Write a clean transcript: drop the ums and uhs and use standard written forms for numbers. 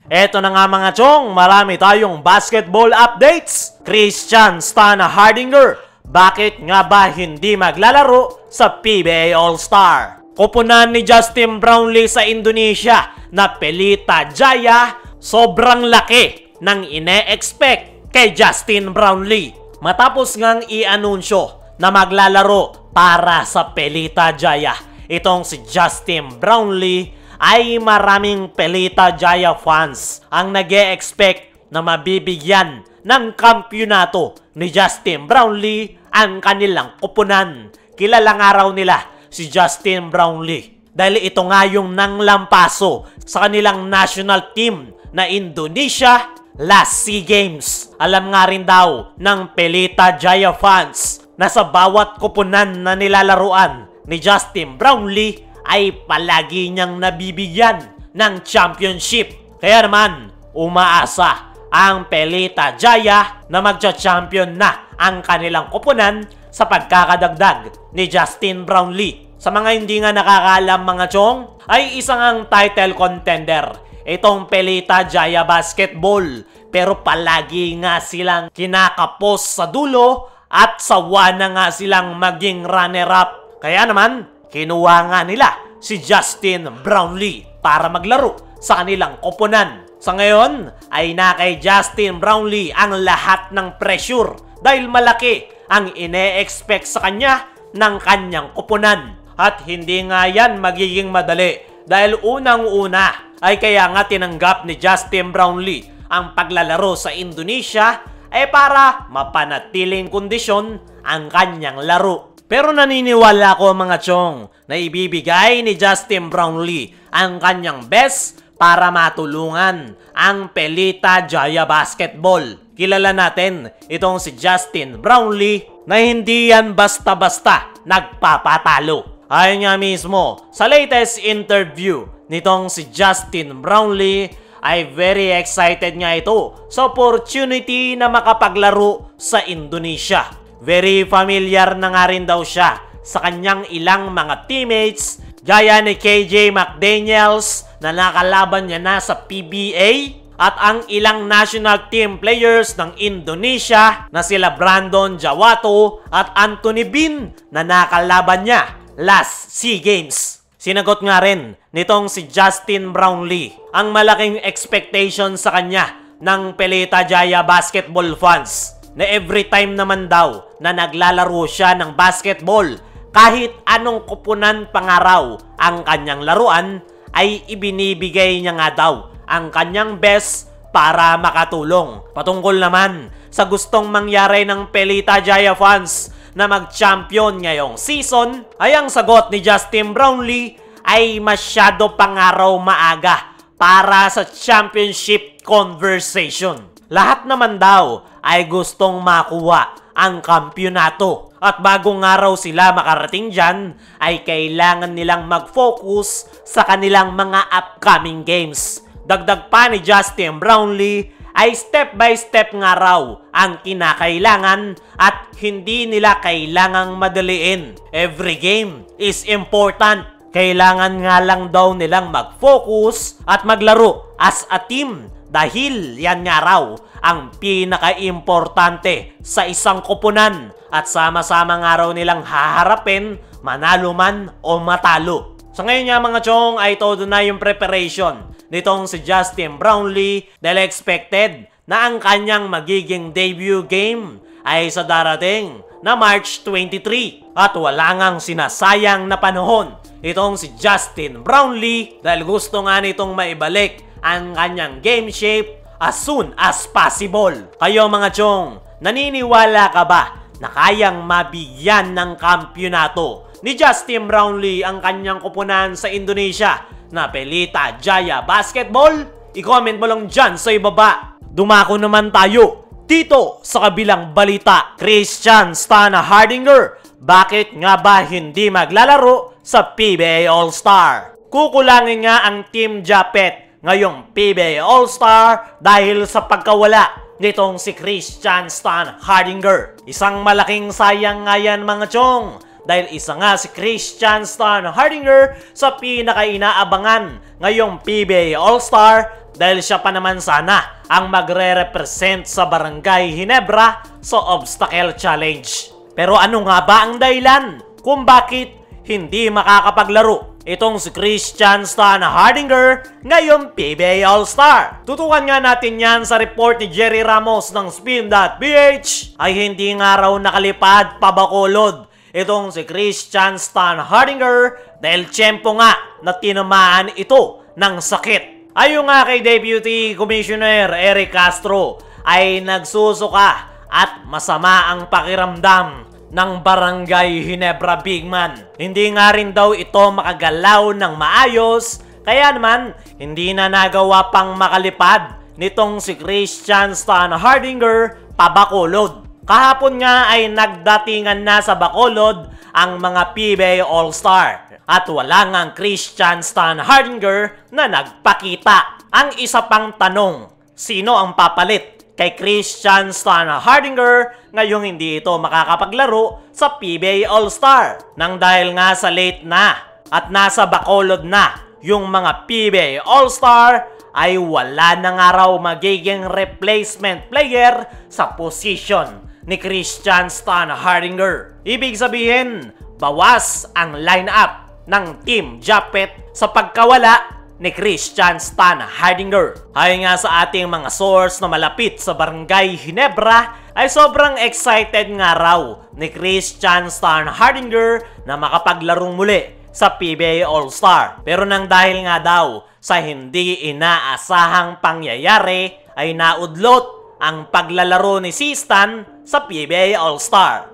Eto na nga mga chong, marami tayong basketball updates. Christian Stan Hardinger, bakit nga ba hindi maglalaro sa PBA All-Star? Kupunan ni Justin Brownlee sa Indonesia na Pelita Jaya, sobrang laki ng ine-expect kay Justin Brownlee. Matapos ngang i-anunsyo na maglalaro para sa Pelita Jaya, itong si Justin Brownlee ay maraming Pelita Jaya fans ang nag-e-expect na mabibigyan ng kampyonato ni Justin Brownlee ang kanilang kupunan. Kilala nga raw nila si Justin Brownlee dahil ito nga yung nanglampaso sa kanilang national team na Indonesia last SEA Games. Alam nga rin daw ng Pelita Jaya fans na sa bawat kupunan na nilalaruan ni Justin Brownlee ay palagi niyang nabibigyan ng championship. Kaya naman, umaasa ang Pelita Jaya na magcha-champion na ang kanilang kupunan sa pagkakadagdag ni Justin Brownlee. Sa mga hindi nga nakakaalam mga chong, ay isang ang title contender itong Pelita Jaya Basketball. Pero palagi nga silang kinakapos sa dulo at sawa na nga silang maging runner-up. Kaya naman, kinuha nga nila si Justin Brownlee para maglaro sa kanilang koponan. Sa ngayon ay na kay Justin Brownlee ang lahat ng pressure dahil malaki ang ine-expect sa kanya ng kanyang koponan. At hindi nga yan magiging madali dahil unang-una ay kaya nga tinanggap ni Justin Brownlee ang paglalaro sa Indonesia ay para mapanatiling kondisyon ang kanyang laro. Pero naniniwala ko mga chong na ibibigay ni Justin Brownlee ang kanyang best para matulungan ang Pelita Jaya Basketball. Kilala natin itong si Justin Brownlee na hindi yan basta-basta nagpapatalo. Ayon nga mismo, sa latest interview nitong si Justin Brownlee ay very excited nga ito sa opportunity na makapaglaro sa Indonesia. Very familiar na nga rin daw siya sa kanyang ilang mga teammates gaya ni KJ McDaniels na nakalaban niya na sa PBA at ang ilang national team players ng Indonesia na sila Brandon Jawato at Anthony Bean na nakalaban niya last SEA Games. Sinagot nga rin nitong si Justin Brownlee ang malaking expectation sa kanya ng Pelita Jaya Basketball fans na every time naman daw na naglalaro siya ng basketball, kahit anong kupunan pangaraw ang kanyang laruan, ay ibinibigay niya nga daw ang kanyang best para makatulong. Patungkol naman sa gustong mangyari ng Pelita Jaya fans na mag-champion ngayong season, ay ang sagot ni Justin Brownlee ay masyado pangaraw maaga para sa championship conversation. Lahat naman daw ay gustong makuha ang kampyonato. At bago nga raw sila makarating dyan, ay kailangan nilang mag-focus sa kanilang mga upcoming games. Dagdag pa ni Justin Brownlee ay step by step nga raw ang kinakailangan at hindi nila kailangang madaliin. Every game is important. Kailangan nga lang daw nilang mag-focus at maglaro as a team dahil yan nga raw ang pinaka-importante sa isang koponan at sama-sama nga raw nilang haharapin manalo man o matalo. So ngayon nga mga chong ay todo na yung preparation nitong si Justin Brownlee dahil expected na ang kanyang magiging debut game ay sa darating na March 23 at wala ngang sinasayang na panahon itong si Justin Brownlee dahil gusto nga nitong maibalik ang kanyang game shape as soon as possible. Kayo mga chong, naniniwala ka ba na kayang mabigyan ng kampyonato ni Justin Brownlee ang kanyang kupunan sa Indonesia na Pelita Jaya Basketball? I-comment mo lang dyan sa ibaba. Dumako naman tayo dito sa kabilang balita. Christian Stan Hardinger, bakit nga ba hindi maglalaro sa PBA All-Star? Kukulangin nga ang Team Japet ngayong PBA All-Star dahil sa pagkawala nitong si Christian Stan Hardinger. Isang malaking sayang nga yan mga chong dahil isa nga si Christian Stan Hardinger sa pinaka-inaabangan ngayong PBA All-Star dahil siya pa naman sana ang magre-represent sa Barangay Ginebra sa Obstacle Challenge. Pero ano nga ba ang dahilan kung bakit hindi makakapaglaro itong si Christian Stan Hardinger ngayong PBA All-Star? Tutukan nga natin yan sa report ni Jerry Ramos ng Spin.ph. Ay hindi nga raw nakalipad pa Bacolod itong si Christian Stan Hardinger dahil tiyempo nga na tinamaan ito ng sakit. Ayon nga kay Deputy Commissioner Eric Castro ay nagsusuka at masama ang pakiramdam ng Barangay Ginebra Bigman. Hindi nga rin daw ito makagalaw ng maayos, kaya naman hindi na nagawa pang makalipad nitong si Christian Stan Hardinger pa Bacolod. Kahapon nga ay nagdatingan na sa Bacolod ang mga PBA All-Star at wala ngang Christian Stan Hardinger na nagpakita. Ang isa pang tanong, sino ang papalit kay Christian Stan Hardinger ngayong hindi ito makakapaglaro sa PBA All-Star? Nang dahil nga sa late na at nasa Bacolod na yung mga PBA All-Star ay wala na nga raw magiging replacement player sa position ni Christian Stan Hardinger. Ibig sabihin, bawas ang lineup ng Team Japet sa pagkawala ni Christian Stan Hardinger. Ayon nga sa ating mga source na malapit sa Barangay Ginebra, ay sobrang excited nga raw ni Christian Stan Hardinger na makapaglarong muli sa PBA All-Star. Pero nang dahil nga daw sa hindi inaasahang pangyayari ay naudlot ang paglalaro ni si Stan sa PBA All-Star.